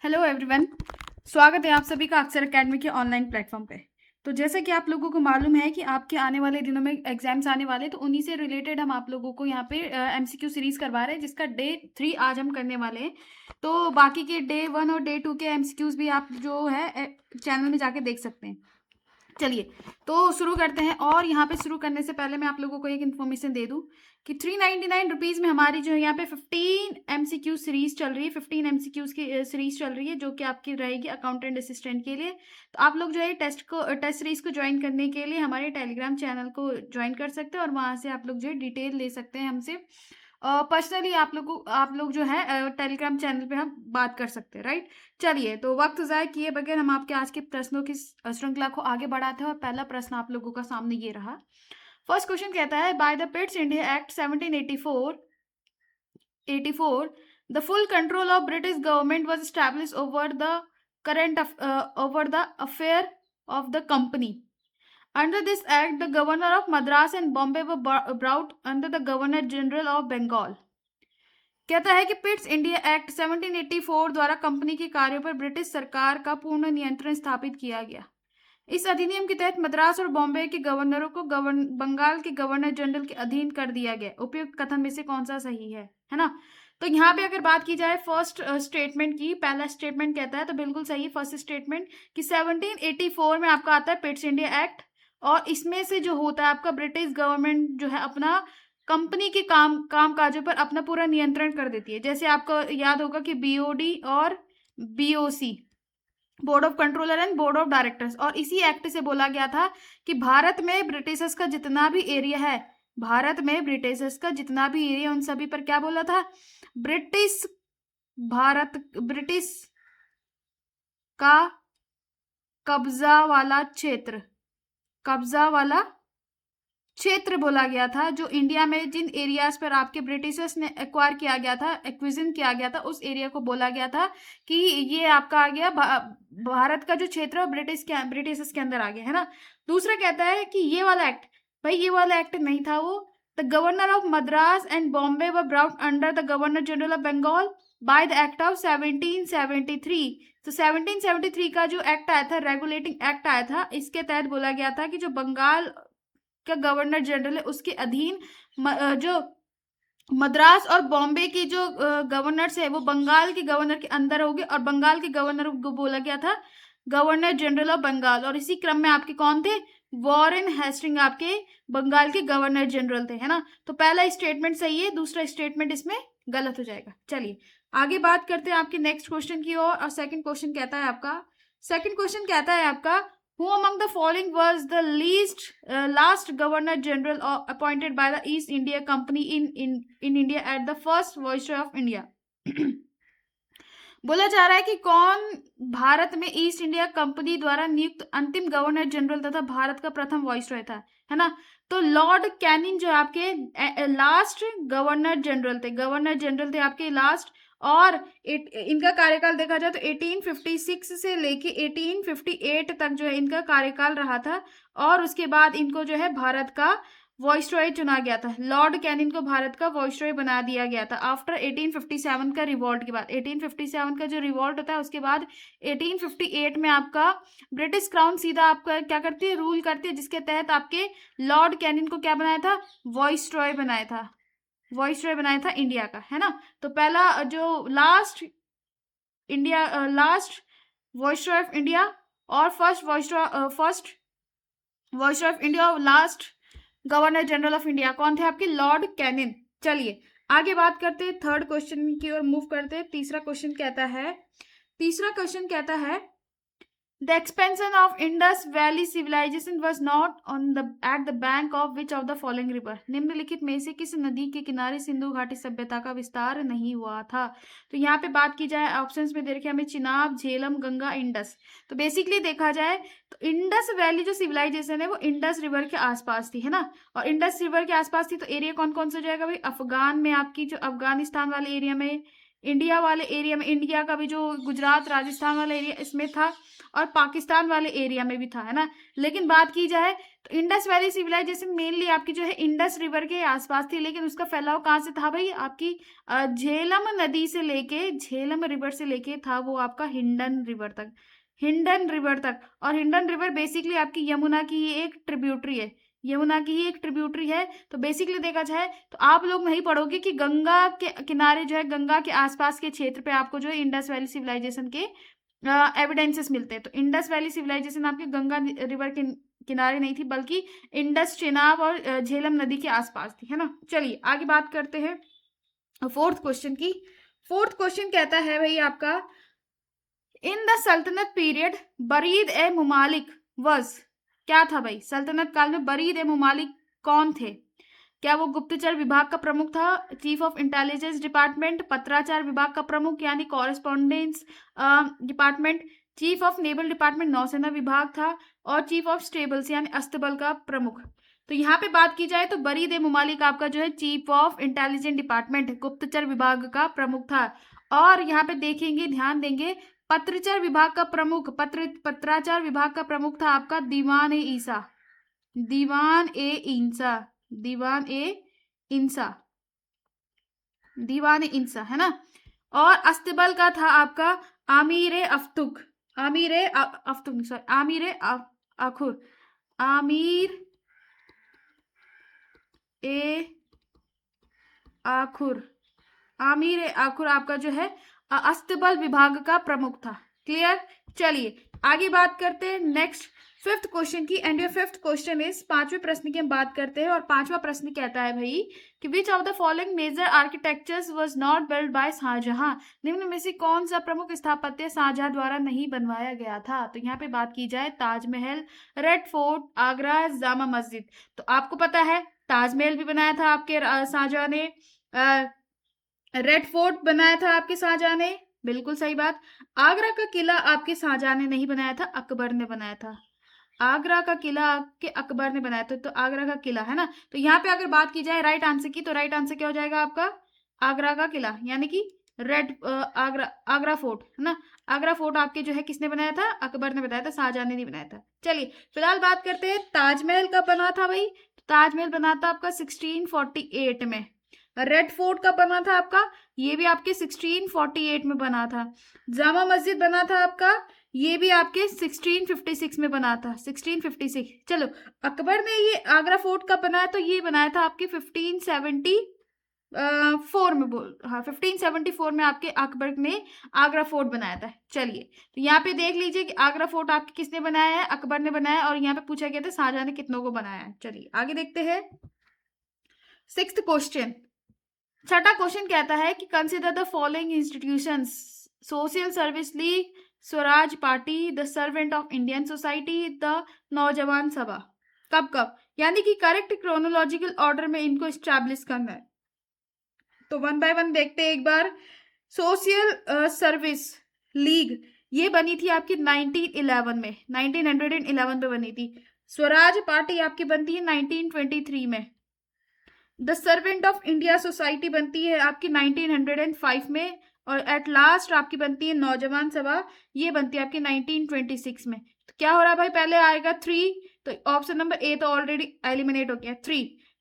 Hello everyone, स्वागत है आप सभी का अक्षर एकेडमी के ऑनलाइन प्लेटफॉर्म पे। तो जैसा कि आप लोगों को मालूम है कि आपके आने वाले दिनों में एग्जाम्स आने वाले, तो उन्हीं से रिलेटेड हम आप लोगों को यहाँ पे एमसीक्यू सीरीज करवा रहे हैं, जिसका डे 3 आज हम करने वाले हैं। तो बाकी के डे 1 और डे 2 के एमसीक्यूज भी आप जो है चैनल में जाके देख सकते हैं। चलिए तो शुरू करते हैं। और यहाँ पे शुरू करने से पहले मैं आप लोगों को एक इन्फॉर्मेशन दे दूं कि 399 रुपीज़ में हमारी जो है यहाँ पे 15 एमसीक्यू सीरीज चल रही है। 15 एमसीक्यूज की सीरीज चल रही है जो कि आपकी रहेगी अकाउंटेंट असिस्टेंट के लिए। तो आप लोग जो है टेस्ट सीरीज को ज्वाइन करने के लिए हमारे टेलीग्राम चैनल को ज्वाइन कर सकते हैं और वहाँ से आप लोग जो है डिटेल ले सकते हैं हमसे। पर्सनली आप लोग जो है टेलीग्राम चैनल पे हम बात कर सकते हैं, राइट। चलिए तो वक्त ज़ाय किए बगैर हम आपके आज के प्रश्नों की श्रृंखला को आगे बढ़ाते हैं और पहला प्रश्न आप लोगों का सामने ये रहा। फर्स्ट क्वेश्चन कहता है, by the Pitt's India act 1784 the full control of British government was established over the affair of the company. Under this act, the governor of Madras and Bombay were brought under the Governor General of Bengal. कहता है कि Pitt's India act 1784 द्वारा company के कार्यों पर British सरकार का पूर्ण नियंत्रण स्थापित किया गया। इस अधिनियम के तहत मद्रास और बॉम्बे के गवर्नरों को बंगाल के गवर्नर जनरल के अधीन कर दिया गया। उपयुक्त कथन में से कौन सा सही है ना। तो यहाँ पे अगर बात की जाए फर्स्ट स्टेटमेंट की, पहला स्टेटमेंट कहता है तो बिल्कुल सही फर्स्ट स्टेटमेंट कि 1784 में आपका आता है पिट्स इंडिया एक्ट, और इसमें से जो होता है आपका ब्रिटिश गवर्नमेंट जो है अपना कंपनी के काम काजों पर अपना पूरा नियंत्रण कर देती है। जैसे आपको याद होगा कि बीओडी और BOC, board of controller and board of directors, और इसी एक्ट से बोला गया था कि भारत में ब्रिटिशर्स का जितना भी एरिया है, भारत में ब्रिटिशर्स का जितना भी एरिया, उन सभी पर क्या बोला था, ब्रिटिश का कब्जा वाला क्षेत्र बोला गया था। जो इंडिया में जिन एरियाज पर आपके ब्रिटिशर्स ने एक्वायर किया गया था, एक्विजिशन किया गया था, उस एरिया को बोला गया था कि ये आपका आ गया भारत का जो क्षेत्र ब्रिटिशर्स के अंदर आ गया है ना। दूसरा कहता है कि ये वाला एक्ट, भाई ये वाला एक्ट नहीं था वो। The governor of Madras and Bombay were brought under the governor general of Bengal by the act of 1773। तो 1773 का जो एक्ट आया था, रेगुलेटिंग एक्ट आया था, इसके तहत बोला गया था कि जो बंगाल का गवर्नर जनरल है उसके अधीन जो मद्रास और बॉम्बे की जो गवर्नर्स है वो बंगाल के गवर्नर के अंदर होंगे, और बंगाल के गवर्नर को बोला गया था गवर्नर जनरल ऑफ बंगाल। और इसी क्रम में आपके कौन थे, वॉरेन हेस्टिंग आपके बंगाल के गवर्नर जनरल थे, है ना। तो पहला स्टेटमेंट सही है, दूसरा स्टेटमेंट इसमें गलत हो जाएगा। चलिए आगे बात करते हैं आपके नेक्स्ट क्वेश्चन की ओर। और सेकंड क्वेश्चन कहता है आपका Who among the following was the last Governor General appointed by the East India Company in India at the first Viceroy of India? बोला जा रहा है कि कौन भारत में ईस्ट इंडिया कंपनी द्वारा नियुक्त अंतिम गवर्नर जनरल तथा भारत का प्रथम वॉइसरॉय था, है ना। तो लॉर्ड कैनिंग जो आपके लास्ट गवर्नर जनरल थे आपके लास्ट, और इनका कार्यकाल देखा जाए तो 1856 से लेके 1858 तक जो है इनका कार्यकाल रहा था, और उसके बाद इनको जो है भारत का वॉइसरॉय चुना गया था। लॉर्ड कैनिंग को भारत का वॉइसरॉय बना दिया गया था आफ्टर 1857 का रिवॉल्ट के बाद। 1857 का जो रिवॉल्ट होता है उसके बाद 1858 में आपका ब्रिटिश क्राउन सीधा आपका क्या करती है, रूल करती है, जिसके तहत आपके लॉर्ड कैनिंग को क्या बनाया था, वॉइसरॉय बनाया था इंडिया का, है ना। तो पहला जो लास्ट वॉइसरॉय ऑफ इंडिया और फर्स्ट वॉइसरॉय ऑफ इंडिया और last governor general of India कौन थे आपके, लॉर्ड कैनिंग। चलिए आगे बात करते हैं, थर्ड क्वेश्चन की ओर मूव करते हैं। तीसरा क्वेश्चन कहता है The expansion of Indus Valley civilization was not at the bank of which of the following river? निम्नलिखित में से किस नदी के किनारे सिंधु घाटी सभ्यता का विस्तार नहीं हुआ था। तो यहाँ पे बात की जाए ऑप्शंस में दे रखे हमें चिनाब, झेलम, गंगा, इंडस। तो बेसिकली देखा जाए तो इंडस वैली जो सिविलाइजेशन है वो इंडस रिवर के आसपास थी, है ना। और इंडस रिवर के आसपास थी तो एरिया कौन कौन सा जाएगा भाई, अफगान में आपकी जो अफगानिस्तान वाले एरिया में, इंडिया वाले एरिया में, इंडिया का भी जो गुजरात राजस्थान वाला एरिया इसमें था, और पाकिस्तान वाले एरिया में भी था, है ना। लेकिन बात की जाए तो इंडस वैली सिविलाइजेशन मेनली आपकी जो है इंडस रिवर के आसपास थी, लेकिन उसका फैलाव कहाँ से था भाई, आपकी झेलम नदी से लेके, झेलम रिवर से लेके था वो आपका हिंडन रिवर तक, हिंडन रिवर तक। और हिंडन रिवर बेसिकली आपकी यमुना की ही एक ट्रिब्यूटरी है, यमुना की ही एक ट्रिब्यूटरी है। तो बेसिकली देखा जाए तो आप लोग नहीं पढ़ोगे कि गंगा के किनारे जो है, गंगा के आसपास के क्षेत्र पे आपको जो है इंडस वैली सिविलाइजेशन के एविडेंसेस मिलते हैं। तो इंडस वैली सिविलाइजेशन आपके गंगा रिवर के किनारे नहीं थी, बल्कि इंडस, चेनाब और झेलम नदी के आसपास थी, है ना। चलिए आगे बात करते हैं फोर्थ क्वेश्चन की। फोर्थ क्वेश्चन कहता है भाई आपका, इन द सल्तनत पीरियड बरीद ए मुमालिक वज, क्या था भाई, सल्तनत काल में बरीद ए मुमालिक कौन थे? क्या वो गुप्तचर विभाग का प्रमुख था, चीफ ऑफ इंटेलिजेंस डिपार्टमेंट, पत्राचार विभाग का प्रमुख यानी correspondence department, chief of naval department नौसेना विभाग था, और चीफ ऑफ स्टेबल्स यानी अस्तबल का प्रमुख। तो यहाँ पे बात की जाए तो बरीद ए मुमालिक आपका जो है चीफ ऑफ इंटेलिजेंस डिपार्टमेंट, गुप्तचर विभाग का प्रमुख था। और यहाँ पे देखेंगे, ध्यान देंगे, पत्रचार विभाग का प्रमुख, पत्राचार विभाग का प्रमुख था आपका दीवान ए ईसा, दीवान ए इंसा, दीवान ए इंसा, दीवान ए इंसा, है ना। और अस्तबल का था आपका आमिर ए अफ्तुक, आमिर ए अफ्तुक, सॉरी आमिर ए आखुर, आमिर ए आखुर, आमिर ए आखुर आपका जो है अस्तबल विभाग का प्रमुख था। क्लियर। चलिए आगे बात करते हैं नेक्स्ट फिफ्थ क्वेश्चन की। And your fifth question is, पांचवें प्रश्न की हम बात करते हैं। और पांचवा प्रश्न कहता है भाई कि which of the following major architectures was not build by Shahjahan, निम्न में से कौन सा प्रमुख स्थापत्य शाहजहां द्वारा नहीं बनवाया गया था? तो यहाँ पे बात की जाए ताजमहल, रेड फोर्ट, आगरा, जामा मस्जिद। तो आपको पता है ताजमहल भी बनाया था आपके शाहजहां ने, रेड फोर्ट बनाया था आपके शाहजहां ने, बिल्कुल सही बात। आगरा का किला आपके शाहजहां ने नहीं बनाया था, अकबर ने बनाया था। आगरा का किला आपके अकबर ने बनाया था, तो आगरा का किला, है ना। तो यहाँ पे अगर बात की जाए राइट आंसर की, तो राइट आंसर क्या हो जाएगा आपका, आगरा का किला, यानी कि रेड आगरा फोर्ट, है ना। आगरा फोर्ट आपके जो है किसने बनाया था, अकबर ने बनाया था, शाहजहां ने नहीं बनाया था। चलिए फिलहाल बात करते हैं ताजमहल कब बना था भाई। ताजमहल बना था आपका 1648 में। रेड फोर्ट कब बना था आपका, ये भी आपके 1648 में बना था। जामा मस्जिद बना था आपका, ये भी आपके 1656 में बना था, 1656। चलो अकबर ने ये आगरा फोर्ट कब बनाया, तो ये बनाया था आपके 1574 में, बोल हाँ 1574 में आपके अकबर ने आगरा फोर्ट बनाया था। चलिए तो यहाँ पे देख लीजिए कि आगरा फोर्ट आपके किसने बनाया है, अकबर ने बनाया, और यहाँ पे पूछा गया था शाहजहां ने कितनों को बनाया है। चलिए आगे देखते हैं सिक्स्थ क्वेश्चन। छठा क्वेश्चन कहता है कि consider the following institutions, social service league, Swaraj party, the servant of Indian society, the नौजवान सभा। कब कब, यानी कि करेक्ट क्रोनोलॉजिकल ऑर्डर में इनको एस्टैब्लिश करना है। तो वन बाय वन देखते हैं एक बार। सोशल सर्विस लीग ये बनी थी आपकी 1911 में, 1911 में बनी थी। स्वराज पार्टी आपकी बनती है 1923 में। The servant of India society बनती है आपकी 1905 में। और एट लास्ट आपकी बनती है नौजवान सभा, ये बनती है आपकी 1926 में। तो क्या हो रहा है भाई, पहले आएगा 3, तो ऑप्शन नंबर ए तो ऑलरेडी एलिमिनेट हो गया।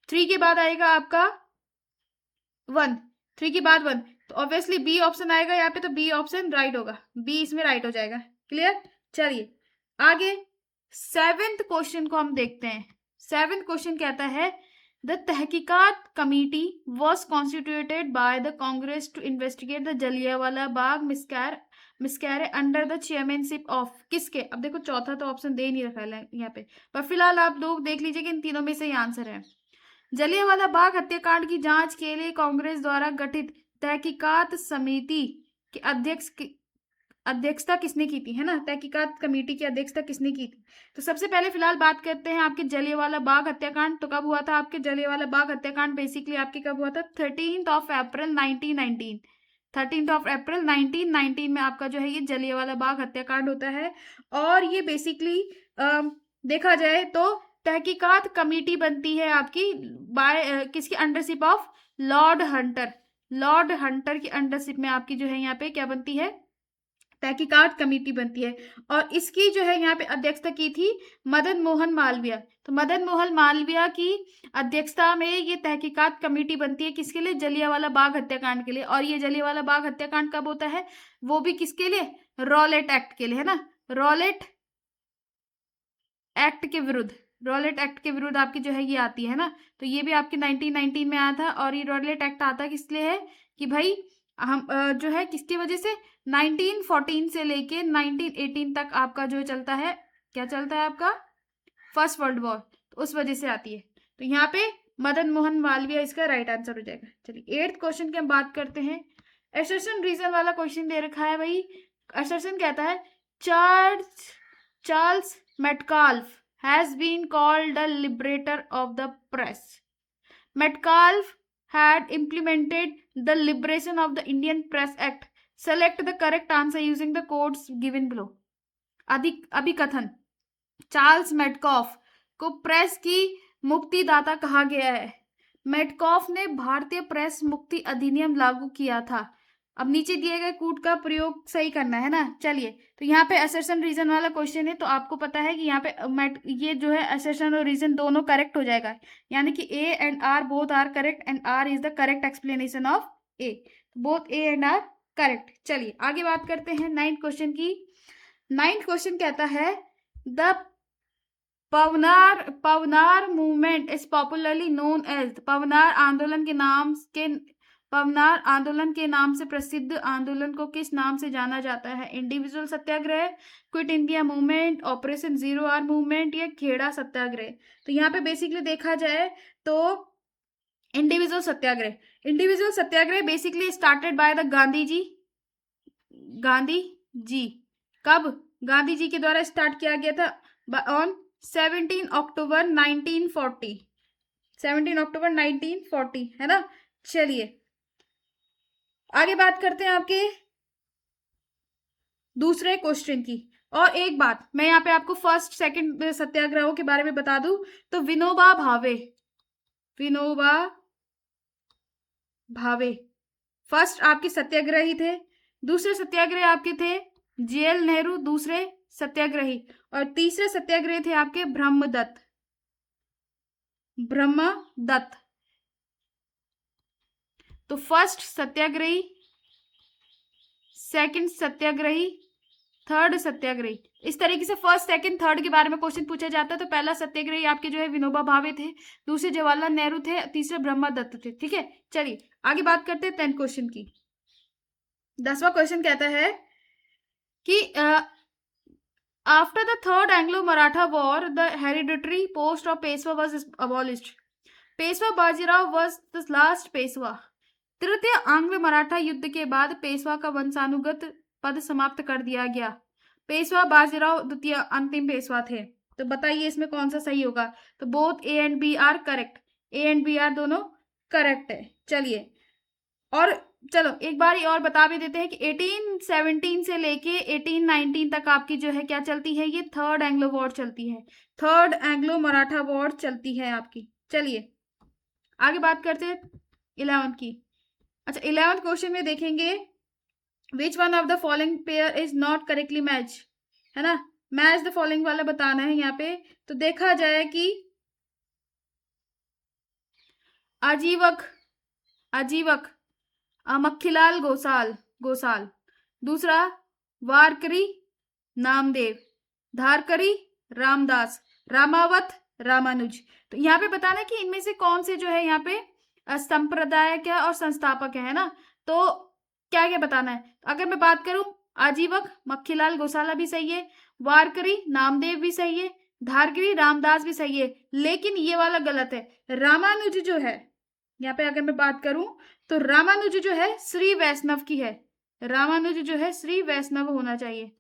3 के बाद आएगा आपका 1, 3 के बाद 1, तो ऑब्वियसली बी ऑप्शन आएगा यहाँ पे, तो बी ऑप्शन राइट होगा, बी इसमें राइट हो जाएगा। क्लियर। चलिए आगे 7th क्वेश्चन को हम देखते हैं। 7th क्वेश्चन कहता है the Tahqiqat committee was constituted by the Congress to investigate the Jallianwala Bagh massacre under the chairmanship of, किसके। अब देखो चौथा तो ऑप्शन दे नहीं रखा है यहाँ पे, पर फिलहाल आप लोग देख लीजिए कि इन तीनों में से ही आंसर है। जलियांवाला बाग हत्याकांड की जांच के लिए कांग्रेस द्वारा गठित तहकीकात समिति के अध्यक्षता किसने की थी, है ना। तहकीकात कमेटी की अध्यक्षता किसने की थी। तो सबसे पहले फिलहाल बात करते हैं आपके जलियांवाला बाग हत्याकांड। तो कब हुआ था आपके जलियांवाला बाग हत्याकांड, बेसिकली आपके कब हुआ था, 13 अप्रैल 1919, 13 अप्रैल 1919 में आपका जो है ये जलियांवाला बाग हत्याकांड होता है। और ये बेसिकली देखा जाए तो तहकीकात कमेटी बनती है आपकी बाय किसकी undership of, Lord Hunter, Lord Hunter की अंडरशिप में आपकी जो है यहाँ पे क्या बनती है, तहकीकात कमेटी बनती है और इसकी जो है यहाँ पे अध्यक्षता की थी मदन मोहन मालवीय। तो मदन मोहन मालवीय की अध्यक्षता में ये तहकीकात कमेटी बनती है किसके लिए? जलियांवाला बाग हत्याकांड के लिए। और ये जलियांवाला बाग हत्याकांड कब होता है? वो भी किसके लिए? रॉलेट एक्ट के लिए, है ना। रॉलेट एक्ट के विरुद्ध, रॉलेट एक्ट के विरुद्ध आपकी जो है ये आती है ना। तो ये भी आपके 1919 में आया था। और ये रॉलेट एक्ट आता किस लिए है कि भाई हम जो है किसकी वजह से 1914 से लेके 1918 तक आपका जो चलता है, क्या चलता है आपका? First world war. तो उस वजह से आती है। तो यहाँ पे मदन मोहन मालवीय इसका राइट आंसर हो जाएगा। चलिए 8th क्वेश्चन की हम बात करते हैं। असर्शन रीजन वाला क्वेश्चन दे रखा है भाई। असर्शन कहता है Charles Metcalfe has been called the liberator of the press. Metcalfe had implemented the Liberation of the Indian Press Act. Select the correct answer using the codes given below. अभिकथन, Charles Metcalfe को press की मुक्तिदाता कहा गया है। Metcalfe ने भारतीय press मुक्ति अधिनियम लागू किया था। अब नीचे दिए गए कूट का प्रयोग सही करना है ना। चलिए, तो यहाँ पे असर्शन रीजन वाला क्वेश्चन है, तो आपको पता है कि यहाँ पे ये जो है असर्शन और रीजन दोनों करेक्ट हो जाएगा, यानी कि A and R both are correct and R is the correct explanation of A. Both A and R correct. चलिए आगे बात करते हैं 9th क्वेश्चन की। 9th क्वेश्चन कहता है the Pawnar movement is popularly known as. Pawnar आंदोलन के नाम से प्रसिद्ध आंदोलन को किस नाम से जाना जाता है? Individual satyagraha, quit India movement, operation zero R movement या खेड़ा सत्याग्रह। तो यहाँ पे बेसिकली देखा जाए तो individual satyagraha basically started by the Gandhi ji. कब? गांधी जी के द्वारा स्टार्ट किया गया था ऑन 17 अक्टूबर 1940, 17 अक्टूबर 1940, है ना। चलिए आगे बात करते हैं आपके दूसरे क्वेश्चन की। और एक बात मैं यहाँ पे आपको फर्स्ट सेकंड सत्याग्रहों के बारे में बता दूं तो विनोबा भावे फर्स्ट आपके सत्याग्रही थे। दूसरे सत्याग्रह आपके थे जेएल नेहरू, दूसरे सत्याग्रही। और तीसरे सत्याग्रही थे आपके ब्रह्मदत्त। तो फर्स्ट सत्याग्रही, सेकंड सत्याग्रही, थर्ड सत्याग्रही, इस तरीके से फर्स्ट सेकंड थर्ड के बारे में क्वेश्चन पूछा जाता है। तो पहला सत्याग्रही आपके जो है विनोबा भावे थे, दूसरे जवाहरलाल नेहरू थे, तीसरे ब्रह्मदत्त थे। ठीक है, चलिए आगे बात करते हैं 10th क्वेश्चन की। 10वां क्वेश्चन कहता है कि after the third Anglo Maratha war the hereditary post of Peshwa was abolished. Peshwa Bajirao was the last Peshwa. तृतीय आंग्ल मराठा युद्ध के बाद पेशवा का वंशानुगत पद समाप्त कर दिया गया। पेशवा बाजीराव द्वितीय अंतिम पेशवा थे। तो बताइए इसमें कौन सा सही होगा? तो both A and B are correct, A and B are दोनों करेक्ट है। चलिए और चलो एक बार और बता भी देते हैं कि 1817 से लेके 1819 तक आपकी जो है क्या चलती है? ये थर्ड एंग्लो वॉर चलती है, थर्ड एंग्लो मराठा वॉर चलती है आपकी। चलिए आगे बात करते हैं 11th की। अच्छा 11th क्वेश्चन में देखेंगे विच one of the following pair is not correctly match, है ना। मैच द फॉलोइंग वाला बताना है यहाँ पे। तो देखा जाए कि आजीवक मक्खीलाल गोसाल, दूसरा वारकरी नामदेव, धारकरी रामदास, रामावत रामानुज। तो यहाँ पे बताना है कि इनमें से कौन से जो है यहाँ पे संप्रदायक है और संस्थापक है ना। तो क्या क्या बताना है? अगर मैं बात करूं आजीवक मक्खीलाल गोसाला भी सही है, वारकरी नामदेव भी सही है, धारकरी रामदास भी सही है, लेकिन ये वाला गलत है। रामानुज जो है यहाँ पे अगर मैं बात करूं तो रामानुज जो है श्री वैष्णव की है। रामानुज जो है श्री वैष्णव होना चाहिए,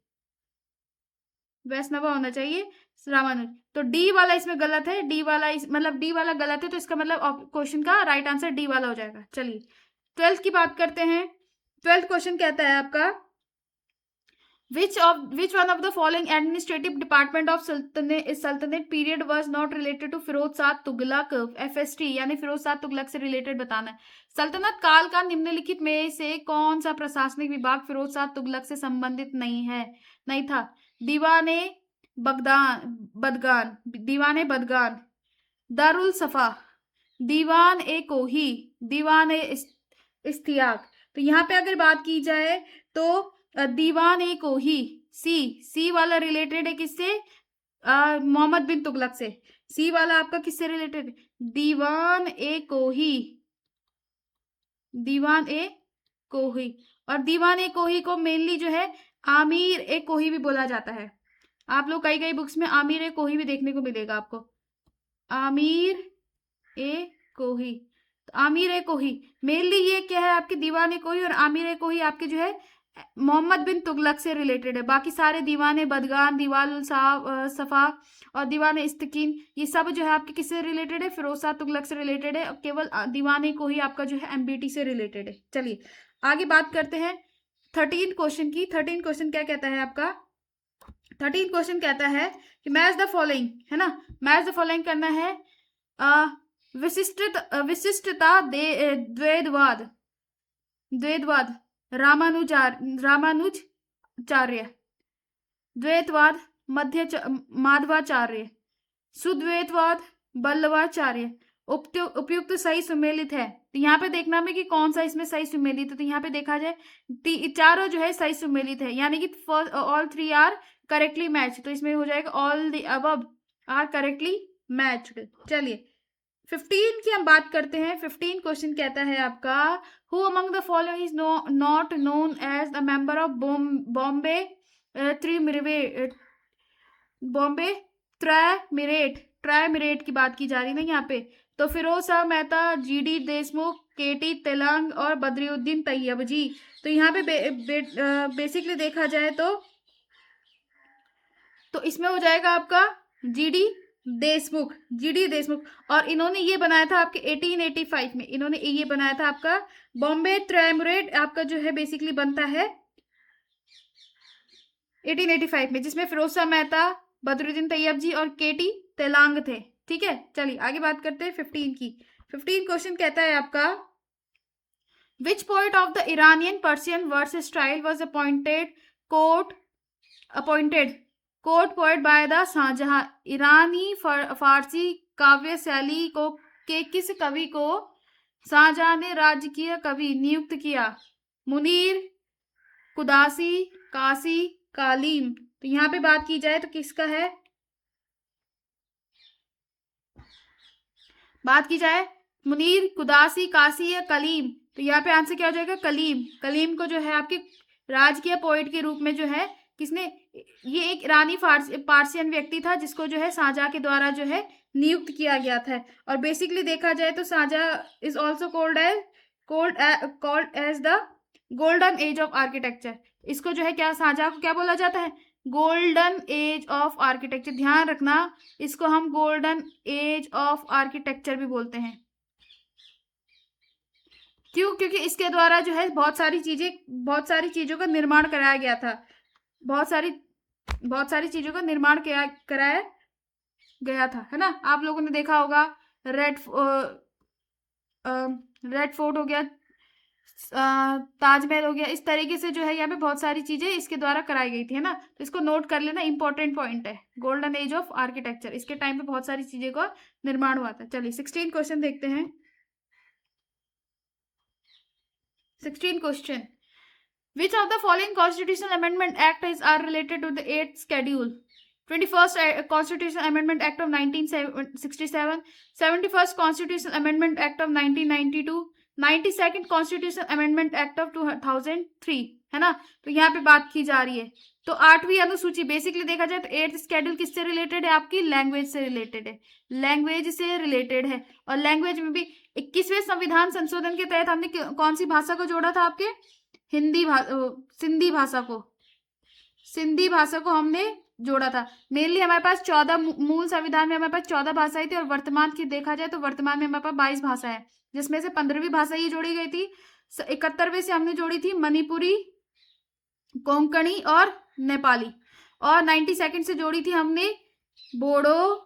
रामानुज। तो डी वाला इसमें गलत है, डी वाला डी वाला गलत है, तो इसका मतलब क्वेश्चन का राइट आंसर डी वाला हो जाएगा। चलिए 12th की बात करते हैं। 12th क्वेश्चन कहता है आपका Which one of the following administrative department of Sultanate period was not related to Firoz Shah Tughlaq? FST यानी फिरोज शाह तुगलक से रिलेटेड बताना है। सल्तनत काल का निम्नलिखित में से कौन सा प्रशासनिक विभाग फिरोज शाह तुगलक से संबंधित नहीं था? दीवाने बदगान, दारुल सफा, दीवान ए कोही, दीवान ए इस्तियाक। तो यहाँ पे अगर बात की जाए तो दीवान ए कोही, सी वाला रिलेटेड है किससे? मोहम्मद बिन तुगलक से। सी वाला आपका किससे रिलेटेड है? दीवान ए कोही, दीवान ए कोही। और दीवान ए कोही को मेनली जो है आमिर ए कोही भी बोला जाता है। आप लोग कई बुक्स में आमिर ए कोही भी देखने को मिलेगा आपको, आमिर ए कोही। तो आमिर ए कोही मेनली ये क्या है आपके दीवान ए कोही, और आमिर ए कोही आपके जो है मोहम्मद बिन तुगलक से रिलेटेड है। बाकी सारे दीवाने बदगान, दीवान सफा और दीवान इस्तकीन, ये सब जो है आपके किससे रिलेटेड है? फिरोज शाह तुगलक से रिलेटेड है। केवल दीवाने को ही आपका जो है एमबीटी से रिलेटेड है। चलिए आगे बात करते हैं 13 क्वेश्चन की। 13 क्वेश्चन क्या कहता है आपका? 13 क्वेश्चन कहता है कि मैच द फॉलोइंग, है ना, मैच द फॉलोइंग करना है। विशिष्टता द्वैतवाद रामानुजाचार्य, द्वैतवाद माधवाचार्य, सुद्वैतवाद बल्लवाचार्य। उपयुक्त सही सुमेलित है। तो यहाँ पे देखना में कि कौन सा इसमें सही सुमेलित है। तो यहाँ पे देखा जाए चारों जो है सही सुमेलित है, यानी कि ऑल 3 आर करेक्टली मैच। तो इसमें हो जाएगा all the above are correctly matched. चलिए 15 की हम बात करते हैं। 15 क्वेश्चन कहता है आपका, who among the following is not known as the member of Bombay triumvirate की बात की जा रही है ना यहाँ पे। तो फिरोज शाह मेहता, जीडी देशमुख, केटी तेलंग और बदरुद्दीन तैयब जी। तो यहाँ पे बेसिकली देखा जाए तो इसमें हो जाएगा आपका जीडी देशमुख। और इन्होंने ये बनाया था आपके 1885 में, इन्होंने ये बनाया था आपका बॉम्बे ट्रायमिरेट। आपका जो है बेसिकली बनता है 1885 में, जिसमें फिरोज शाह मेहता, बदरुद्दीन तैयब जी और केटी तेलांग थे। ठीक है, चलिए आगे बात करते हैं 15 की। 15 क्वेश्चन कहता है आपका, which poet of the Iranian Persian verse style was appointed court poet by the Shah Jahan? ईरानी फारसी काव्य शैली को के किस कवि को शाहजहां ने राजकीय कवि नियुक्त किया? मुनीर, कुदासी, कासी, कालीम। तो यहाँ पे बात की जाए तो किसका है? बात की जाए मुनीर, कुदासी, कासी या कलीम। तो यहाँ पे आंसर क्या हो जाएगा? कलीम। कलीम को जो है आपके राजकीय पोएट के रूप में जो है किसने, ये एक ईरानी पार्सियन व्यक्ति था जिसको जो है शाहजहां के द्वारा जो है नियुक्त किया गया था। और बेसिकली देखा जाए तो Shahjahan is also called as the golden age of architecture. इसको जो है क्या, शाहजहां को क्या बोला जाता है? Golden age of architecture. ध्यान रखना, इसको हम गोल्डन एज ऑफ आर्किटेक्चर भी बोलते हैं। क्यों? क्योंकि इसके द्वारा जो है बहुत सारी चीजों का निर्माण कराया गया था। बहुत सारी चीजों का निर्माण कराया गया था, है ना। आप लोगों ने देखा होगा रेड फोर्ट हो गया, ताजमहल हो गया। इस तरीके से जो है यहाँ पे बहुत सारी चीजें इसके द्वारा कराई गई थी, है ना। तो इसको नोट कर लेना, इंपॉर्टेंट पॉइंट है। गोल्डन एज ऑफ आर्किटेक्चर, इसके टाइम पे बहुत सारी चीजें का निर्माण हुआ था। चलिए 16 क्वेश्चन देखते हैं। 16 question, which of the following constitutional amendment acts are related to the 8th schedule? 21st Constitutional Amendment Act of 1967, 71st Constitutional Amendment Act of 1992, 92nd Constitutional Amendment Act of 2003, है ना। तो यहाँ पे बात की जा रही है। तो 8वीं अनुसूची बेसिकली देखा जाए तो 8th शेड्यूल किससे रिलेटेड है? आपकी लैंग्वेज से रिलेटेड है, लैंग्वेज से रिलेटेड है। और लैंग्वेज में भी 21वें संविधान संशोधन के तहत हमने कौन सी भाषा को जोड़ा था? आपके सिंधी भाषा को हमने जोड़ा था। मेनली हमारे पास 14 मूल संविधान में हमारे पास 14 भाषाएं थी, और वर्तमान की देखा जाए तो वर्तमान में हमारे पास 22 भाषा है, जिसमें से 15वीं भाषा ये जोड़ी गई थी। 71वें से हमने जोड़ी थी मणिपुरी, कोंकणी और नेपाली। और 92nd से जोड़ी थी हमने बोडो,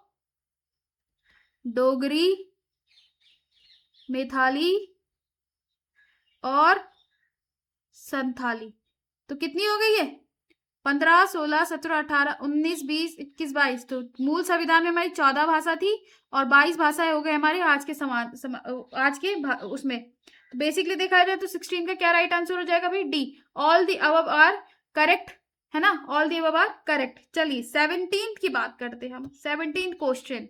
डोगरी, मैथिली और संथाली। तो कितनी हो गई है? 15, 16, 17, 18, 19, 20, 21, 22। तो मूल संविधान में हमारी 14 भाषा थी और 22 भाषाएं हो गए हमारे आज के आज के उसमें। तो बेसिकली देखा जाए तो 16 का क्या राइट आंसर हो जाएगा भाई? D, all the above are correct, है ना? All the above are correct. चलिए 17 की बात करते हैं हम। 17 क्वेश्चन।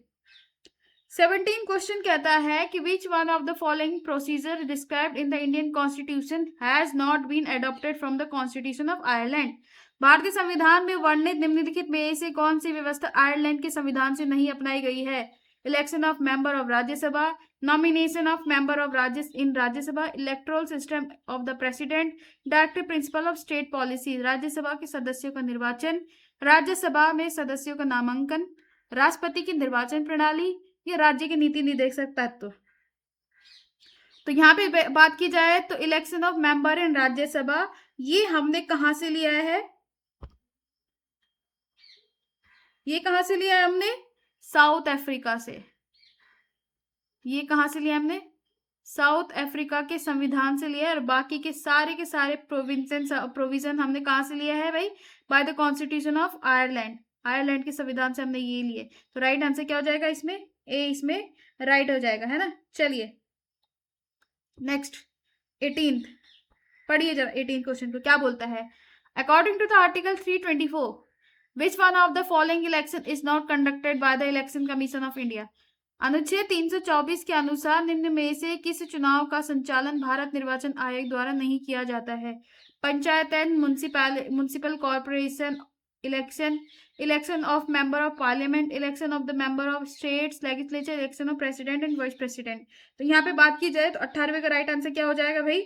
17 क्वेश्चन कहता है कि which one of the following procedure described in the Indian constitution has not been adopted from the constitution of Ireland. भारतीय संविधान में वर्णित निम्नलिखित में से कौन सी व्यवस्था आयरलैंड के संविधान से नहीं अपनाई गई है? Election of member of Rajya Sabha, nomination of member of Rajya Sabha, electoral system of the president, directive principle of state policy. Rajya Sabha के सदस्यों का निर्वाचन, राज्यसभा में सदस्यों का नामांकन, राष्ट्रपति की निर्वाचन प्रणाली, ये राज्य की नीति निर्देशक तत्व। तो यहाँ पे बात की जाए तो election of member in Rajya Sabha, ये हमने कहां से लिया है? ये कहां से लिया है हमने? साउथ अफ्रीका से। ये कहां से लिया हमने? साउथ अफ्रीका के संविधान से लिया है। और बाकी के सारे प्रोविजन हमने कहां से लिया है भाई? By the constitution of Ireland. Ireland के संविधान से हमने ये लिए। तो राइट आंसर क्या हो जाएगा इसमें? ए इसमें राइट हो जाएगा, है ना? चलिए नेक्स्ट 18 पढ़िए जरा 18 क्वेश्चन को क्या बोलता है। According to the article 324 which one of the following election is not conducted by the election commission of India. अनुच्छेद 324 के अनुसार निम्न में से किस चुनाव का संचालन भारत निर्वाचन आयोग द्वारा नहीं किया जाता है? Panchayat and municipal corporation election, election of member of parliament, election of the member of states legislature, election of president and vice president. तो यहाँ पे बात की जाए तो 18वें का राइट आंसर क्या हो जाएगा भाई?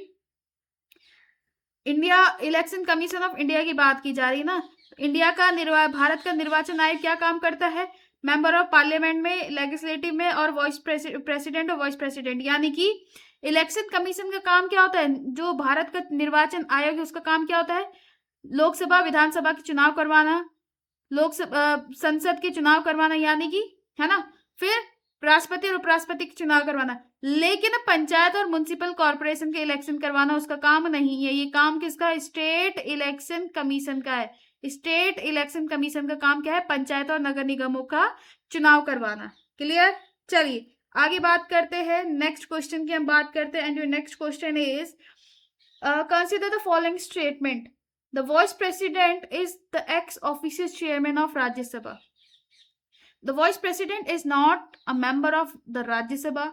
India election commission of India की बात की जा रही है ना। इंडिया का भारत का निर्वाचन आयोग क्या काम करता है? मेंबर ऑफ पार्लियामेंट में, लेजिस्लेटिव में और वाइस प्रेसिडेंट और वाइस प्रेसिडेंट। यानी कि इलेक्शन कमीशन का काम क्या होता है? जो भारत का निर्वाचन आयोग है उसका काम क्या होता है? लोकसभा विधानसभा के चुनाव करवाना, संसद के चुनाव करवाना, यानी कि, है ना, फिर राष्ट्रपति और उपराष्ट्रपति के चुनाव करवाना। लेकिन पंचायत और म्युनिसिपल कॉर्पोरेशन के इलेक्शन करवाना उसका काम नहीं है। ये काम किसका? स्टेट इलेक्शन कमीशन का है। स्टेट इलेक्शन कमीशन का काम क्या है? पंचायत और नगर निगमों का चुनाव करवाना। क्लियर? चलिए आगे बात करते हैं। नेक्स्ट क्वेश्चन की हम बात करते हैं। And your next question is consider the following statement. The vice president is the ex-officio chairman of Rajya Sabha. The vice president is not a member of the Rajya Sabha.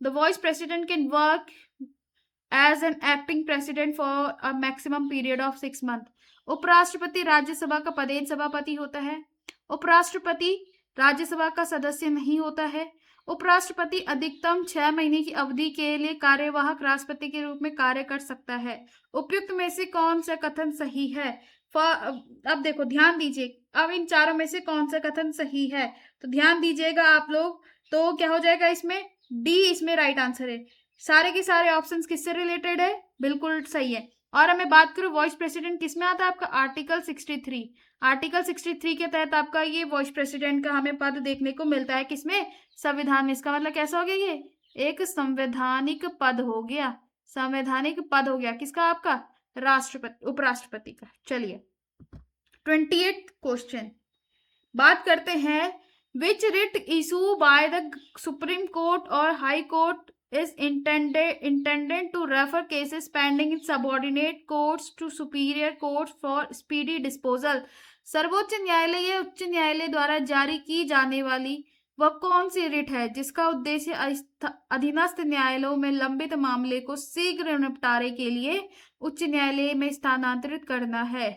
The vice president can work as an acting president for a maximum period of 6 months. उपराष्ट्रपति राज्यसभा का पदेन सभापति होता है। उपराष्ट्रपति राज्यसभा का सदस्य नहीं होता है। उपराष्ट्रपति अधिकतम 6 महीने की अवधि के लिए कार्यवाहक राष्ट्रपति के रूप में कार्य कर सकता है। उपयुक्त में से कौन सा कथन सही है? अब देखो ध्यान दीजिए, अब इन चारों में से कौन सा कथन सही है? तो ध्यान दीजिएगा आप लोग। तो क्या हो जाएगा इसमें? डी इसमें राइट आंसर है। सारे के सारे ऑप्शंस किससे रिलेटेड है? बिल्कुल सही है। और हमें बात करूं वाइस प्रेसिडेंट किसमें आता है? आपका आर्टिकल 63। आर्टिकल 63 के तहत आपका ये वाइस प्रेसिडेंट का हमें पद देखने को मिलता है। किसमें? संविधान में। इसका मतलब कैसा हो गया? ये एक संवैधानिक पद हो गया। संवैधानिक पद हो गया किसका? आपका राष्ट्रपति, उपराष्ट्रपति का। चलिए 28 क्वेश्चन बात करते हैं। Which writ issue by the Supreme Court और High Court is intended to refer cases pending in subordinate courts to superior courts for speedy disposal। सर्वोच्च न्यायालय या उच्च न्यायालय द्वारा जारी की जाने वाली वह कौन सी रिट है जिसका उद्देश्य अधीनस्थ न्यायालयों में लंबित मामले को शीघ्र निपटारे के लिए उच्च न्यायालय में स्थानांतरित करना है?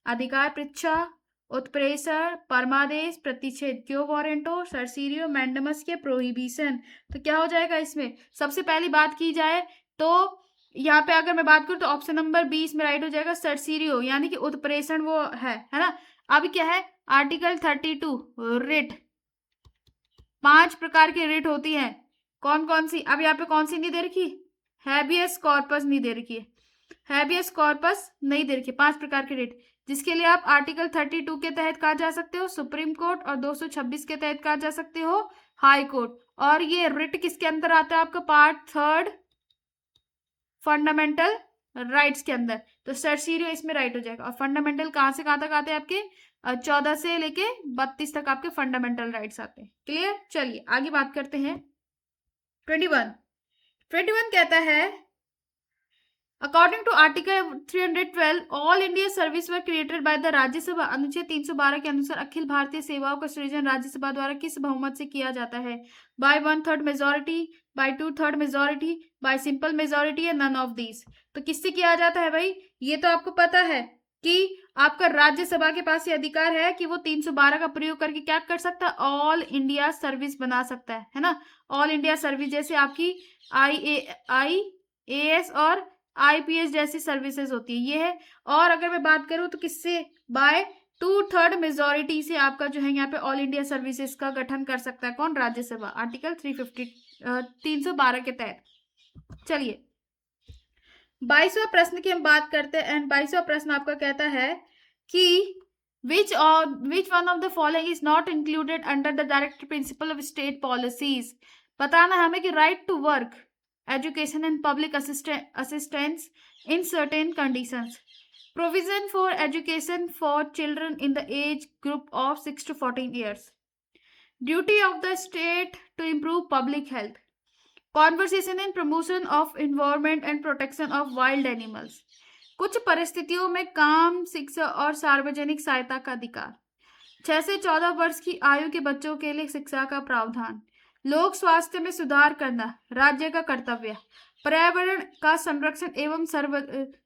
अधिकार परीक्षा, उत्प्रेषण, परमादेश, प्रतिषेध, क्यों वारंटो, सर्सीरियो, मैंडमस के प्रोहिबिशन। तो क्या हो जाएगा इसमें? सबसे पहली बात की जाए तो यहाँ पे अगर मैं बात करूँ तो ऑप्शन नंबर 20 में राइट हो जाएगा सर्सीरियो, यानी कि उत्प्रेषण वो है ना। अब क्या है? Article 32 writ. 5 प्रकार की रिट होती है। कौन कौन सी? अब यहाँ पे कौन सी नहीं दे रखी? हैबियस कॉर्पस नहीं दे रखी है। हैबियस कॉर्पस नहीं दे रखी। 5 प्रकार की रिट। जिसके लिए आप आर्टिकल 32 के तहत कहा जा सकते हो सुप्रीम कोर्ट और 226 के तहत कहा जा सकते हो हाई कोर्ट। और ये रिट किसके अंदर आता है आपका? पार्ट 3 फंडामेंटल राइट्स के अंदर। तो सर्सीरियो इसमें राइट हो जाएगा। और फंडामेंटल कहां से कहां तक आते हैं आपके? 14 से लेके 32 तक आपके फंडामेंटल राइट्स आते हैं। क्लियर? चलिए आगे बात करते हैं। 21 कहता है according to article 312 all India service were created by the Rajya Sabha. अनुच्छेद 312 के अनुसार अखिल भारतीय सेवाओं का सृजन राज्यसभा द्वारा किस बहुमत से किया जाता है? By 1/3 majority, by 2/3 majority, by simple majority या नन ऑफ दीज। तो किससे किया जाता है भाई? ये तो आपको पता है कि आपका राज्यसभा के पास ये अधिकार है कि वो 312 का प्रयोग करके क्या कर सकता है? ऑल इंडिया सर्विस बना सकता है ना। ऑल इंडिया सर्विस जैसे आपकी IAS और IPS जैसी सर्विसेज होती है, ये है। और अगर मैं बात करूं तो किससे? बाय 2/3 मेजोरिटी से आपका जो है यहाँ पे ऑल इंडिया सर्विसेज का गठन कर सकता है कौन? राज्यसभा, आर्टिकल 312 के तहत। चलिए 22वां प्रश्न की हम बात करते हैं। एंड 22वां प्रश्न आपका कहता है कि which one of the following is not included under the direct principle of state policies। बताना हमें कि right to work, education and public assistance in certain conditions, provision for education for children in the age group of 6 to 14 years, duty of the state to improve public health, conservation and promotion of environment and protection of wild animals, कुछ परिस्थितियों में काम, शिक्षा और सार्वजनिक सहायता का अधिकार, 6 से 14 वर्ष की आयु के बच्चों के लिए शिक्षा का प्रावधान, लोक स्वास्थ्य में सुधार करना राज्य का कर्तव्य, पर्यावरण का संरक्षण एवं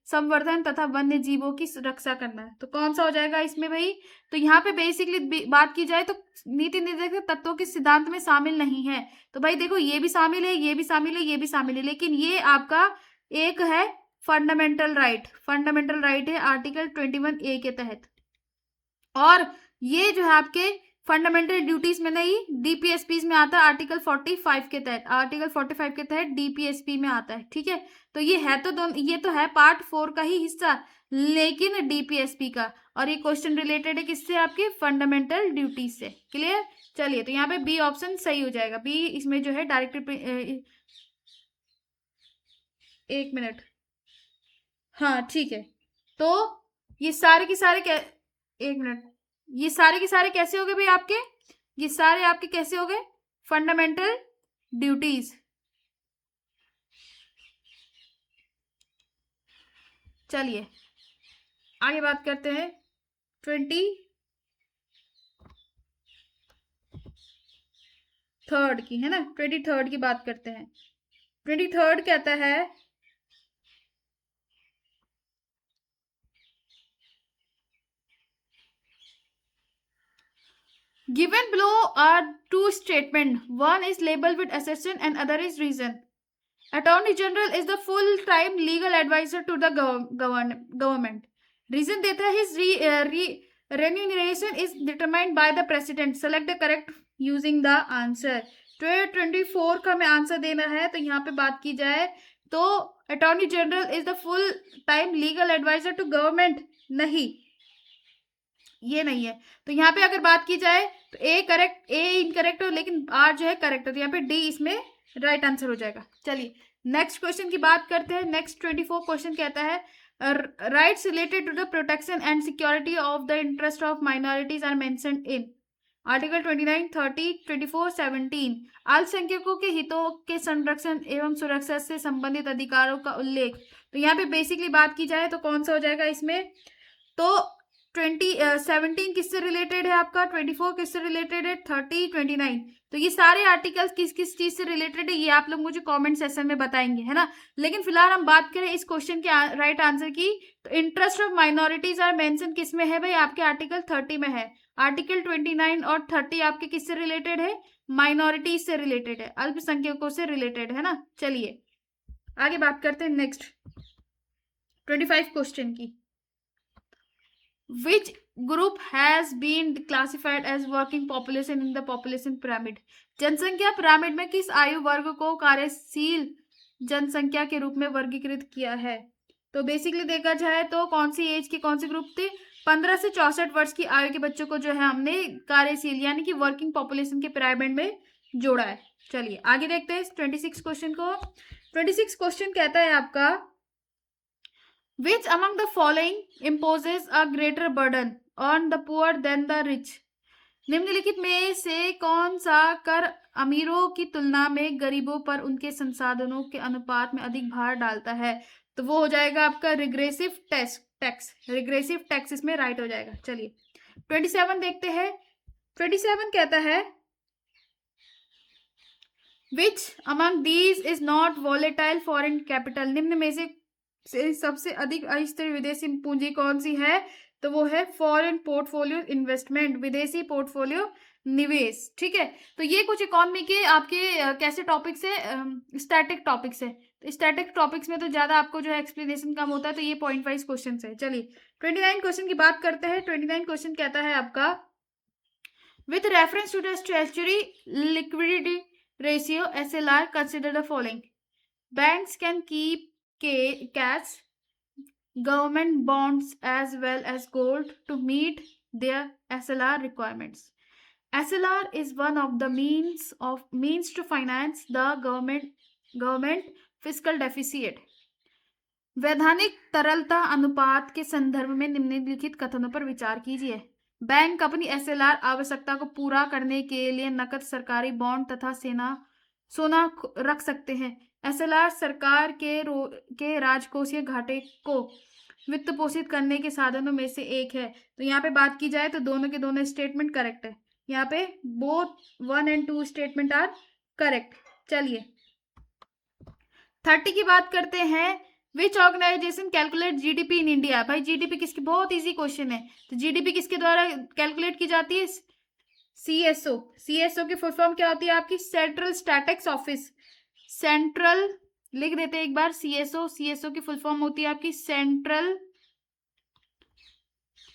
संवर्धन तथा वन्य जीवों की रक्षा करना है। तो कौन सा हो जाएगा इसमें भाई? तो यहाँ पे बेसिकली बात की जाए तो नीति निर्देशक तत्वों के सिद्धांत में शामिल नहीं है। तो भाई देखो ये भी शामिल है, ये भी शामिल है, ये भी शामिल है, लेकिन ये आपका एक है फंडामेंटल राइट है आर्टिकल 21A के तहत। और ये जो है आपके फंडामेंटल ड्यूटीज में नहीं, DPSP में आता है आर्टिकल 45 के तहत। आर्टिकल 45 के तहत DPSP में आता है। ठीक है, तो ये है तो दोनों, ये तो है पार्ट 4 का ही हिस्सा, लेकिन DPSP का। और ये क्वेश्चन रिलेटेड है किससे? आपके फंडामेंटल ड्यूटीज से। क्लियर? चलिए तो यहाँ पे बी ऑप्शन सही हो जाएगा। बी इसमें जो है डायरेक्ट, एक मिनट, हाँ ठीक है। तो ये सारे के सारे एक मिनट, ये सारे के सारे कैसे हो गए भाई आपके? ये सारे आपके कैसे हो गए? Fundamental duties. चलिए आगे बात करते हैं 23rd की, है ना। 23rd की बात करते हैं। 23rd कहता है given below are two statements, one is labeled with assertion and other is reason. Attorney General is the full-time legal advisor to the government. Reason देता है his remuneration is determined by the president. Select the correct using the answer. 24 का हमें answer देना है। तो यहाँ पे बात की जाए तो attorney general is the full time legal adviser to government, नहीं, ये नहीं है। तो यहाँ पे अगर बात की जाए तो ए करेक्ट, ए इनकरेक्ट हो, लेकिन आर जो है करेक्ट हो। तो यहाँ पे डी इसमें राइट आंसर हो जाएगा। चलिए नेक्स्ट क्वेश्चन की बात करते हैं। नेक्स्ट 24 क्वेश्चन कहता है rights related to the protection and security of the interest of minorities are mentioned in article 29, 30, 24, 17। अल्पसंख्यकों के हितों के संरक्षण एवं सुरक्षा से संबंधित अधिकारों का उल्लेख। तो यहाँ पे बेसिकली बात की जाए तो कौन सा हो जाएगा इसमें? तो 17 किससे रिलेटेड है आपका, 24 किससे रिलेटेड है, 30, 29। तो ये सारे आर्टिकल्स किस किस चीज से रिलेटेड है ये आप लोग मुझे कमेंट सेक्शन में बताएंगे, है ना। लेकिन फिलहाल हम बात करें इस क्वेश्चन के राइट आंसर की, तो interest of minorities are mention किस में है भाई? आपके आर्टिकल 30 में है। आर्टिकल 29 और 30 आपके किससे रिलेटेड है? माइनॉरिटीज से रिलेटेड है, अल्पसंख्यकों से रिलेटेड है ना। चलिए आगे बात करते हैं नेक्स्ट 25 क्वेश्चन की। Which group has been classified as working population in the population pyramid? जनसंख्या पिरामिड में किस आयु वर्ग को कार्यशील जनसंख्या के रूप में वर्गीकृत किया है? तो बेसिकली देखा जाए तो कौन सी एज के कौन से ग्रुप थे? 15 से 64 वर्ष की आयु के बच्चों को जो है हमने कार्यशील यानी कि वर्किंग पॉपुलेशन के पिरामिड में जोड़ा है। चलिए आगे देखते हैं 26 क्वेश्चन को। 26 क्वेश्चन कहता है आपका, which among the following imposes a greater burden on the poor than the rich. निम्नलिखित में से कौन सा कर अमीरों की तुलना में गरीबों पर उनके संसाधनों के अनुपात में अधिक भार डालता है? तो वो हो जाएगा आपका रिग्रेसिव टैक्स। रिग्रेसिव टैक्स इसमें राइट हो जाएगा। चलिए 27 देखते हैं। 27 कहता है, which among these is not volatile foreign capital. निम्न में से सबसे अधिक अस्थिर विदेशी पूंजी कौन सी है? तो वो है फॉरेन पोर्टफोलियो इन्वेस्टमेंट, विदेशी पोर्टफोलियो निवेश। ठीक है, तो ये कुछ इकोनॉमी के आपके कैसे टॉपिक्स है, स्टैटिक टॉपिक्स है। तो स्टैटिक टॉपिक्स में तो ज्यादा आपको जो है एक्सप्लेनेशन कम होता है, तो ये पॉइंट वाइज क्वेश्चन है। चलिए 29 क्वेश्चन की बात करते हैं। 29 क्वेश्चन कहता है आपका, with reference to the statutory liquidity ratio SLR consider the following. Banks can keep cash, government bonds as well as gold to meet their SLR requirements. SLR is one of the means to finance the government fiscal deficit. वैधानिक तरलता अनुपात के संदर्भ में निम्नलिखित कथनों पर विचार कीजिए। बैंक अपनी SLR आवश्यकता को पूरा करने के लिए नकद, सरकारी बॉन्ड तथा सोना रख सकते हैं। SLR सरकार के राजकोषीय घाटे को वित्त पोषित करने के साधनों में से एक है। तो यहाँ पे बात की जाए तो दोनों के दोनों स्टेटमेंट करेक्ट है। यहाँ पे both 1 and 2 statement are correct. चलिए 30 की बात करते हैं। Which organisation calculate GDP in India. भाई GDP किसकी, बहुत इजी क्वेश्चन है। तो GDP किसके द्वारा कैलकुलेट की जाती है? CSO की फुल फॉर्म क्या होती है आपकी? Central statistics office. सेंट्रल लिख देते हैं एक बार, CSO की फुल फॉर्म होती है आपकी सेंट्रल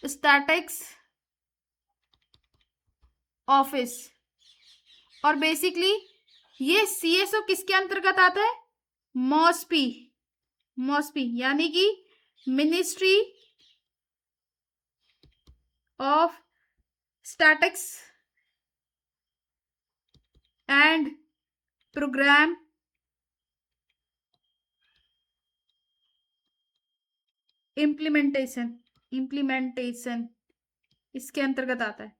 स्टैटिक्स ऑफिस। और बेसिकली ये CSO किसके अंतर्गत आता है? मॉस्पी यानी कि ministry of statistics and programme implementation इसके अंतर्गत आता है।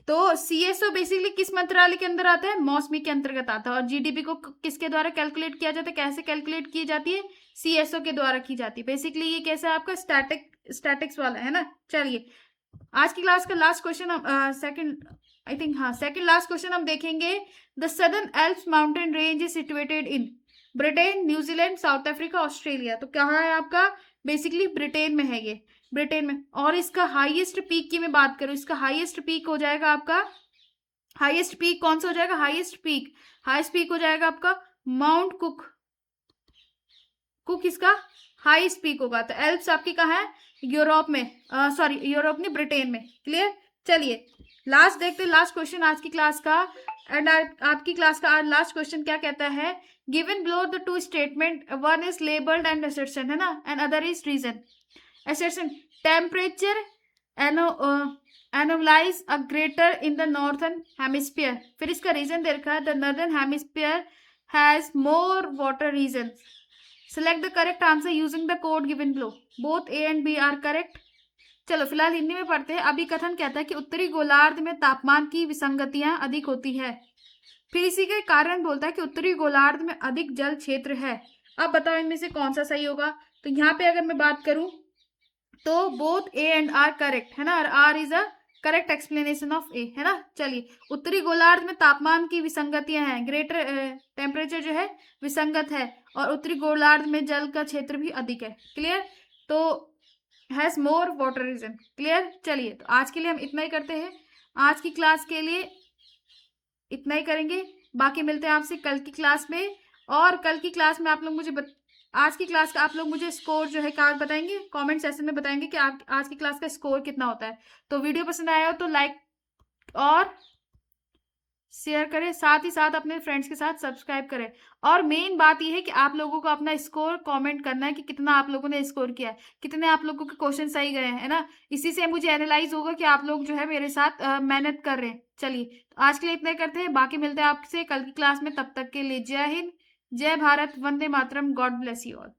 तो CSO बेसिकली किस मंत्रालय के अंदर आता है? मौसमी के अंतर्गत आता है। और GDP को किसके द्वारा कैलकुलेट किया जाता है? कैसे कैलकुलेट की जाती है? CSO के द्वारा की जाती है। बेसिकली ये कैसा है आपका स्टैटिक्स वाला है ना। चलिए आज की क्लास का last question second last question हम देखेंगे। The southern Alps mountain range is situated in Britain, New Zealand, south Africa, Australia. तो कहाँ है आपका? बेसिकली ब्रिटेन में है ये, ब्रिटेन में। और इसका हाईएस्ट पीक की मैं बात करूं, इसका हाईएस्ट पीक हो जाएगा आपका, हाईएस्ट पीक कौन सा हो जाएगा? हाईएस्ट पीक हो जाएगा आपका माउंट कुक इसका हाईएस्ट पीक होगा। तो एल्प्स आपकी कहाँ है? यूरोप में, यूरोप नहीं, ब्रिटेन में। क्लियर। चलिए लास्ट देखते हैं, लास्ट क्वेश्चन आज की क्लास का। एंड आपकी क्लास का आज लास्ट क्वेश्चन क्या कहता है? Given below the two statement, one is labelled and assertion है ना, and other is reason. Assertion, temperature anomalies a greater in the northern hemisphere. फिर इसका रीजन दे रखा है, the northern hemisphere has more water reason. Select the correct answer using the code given below. Both A and B are correct. चलो फिलहाल हिंदी में पढ़ते हैं। अभी कथन कहता है कि उत्तरी गोलार्ध में तापमान की विसंगतियां अधिक होती है। फिर इसी के कारण बोलता है कि उत्तरी गोलार्ध में अधिक जल क्षेत्र है। अब बताओ इनमें से कौन सा सही होगा? तो यहाँ पे अगर मैं बात करूं तो both A and R correct है ना, और R is a correct explanation of A है ना। चलिए उत्तरी गोलार्ध में तापमान की विसंगतियां हैं, ग्रेटर टेम्परेचर जो है विसंगत है, और उत्तरी गोलार्ध में जल का क्षेत्र भी अधिक है। क्लियर। तो has more water region. Clear. चलिए तो आज के लिए हम इतना ही करते हैं। आज की क्लास के लिए इतना ही करेंगे, बाकी मिलते हैं आपसे कल की क्लास में। और कल की क्लास में आप लोग मुझे आज की क्लास का आप लोग मुझे स्कोर जो है क्या बताएंगे, कमेंट सेक्शन में बताएंगे कि आप आज की क्लास का स्कोर कितना होता है। तो वीडियो पसंद आया हो तो लाइक और शेयर करें, साथ ही साथ अपने फ्रेंड्स के साथ सब्सक्राइब करें। और मेन बात ये है कि आप लोगों को अपना स्कोर कमेंट करना है कि कितना आप लोगों ने स्कोर किया है, कितने आप लोगों के क्वेश्चन सही गए हैं, है ना? इसी से मुझे एनालाइज़ होगा कि आप लोग जो है मेरे साथ मेहनत कर रहे हैं। चलिए, तो आज के लिए इतना ही करते हैं, बाकी मिलते हैं आपसे कल की क्लास में, तब तक के लिए जय हिंद, जय Bharat, Vande Mataram, God bless you all.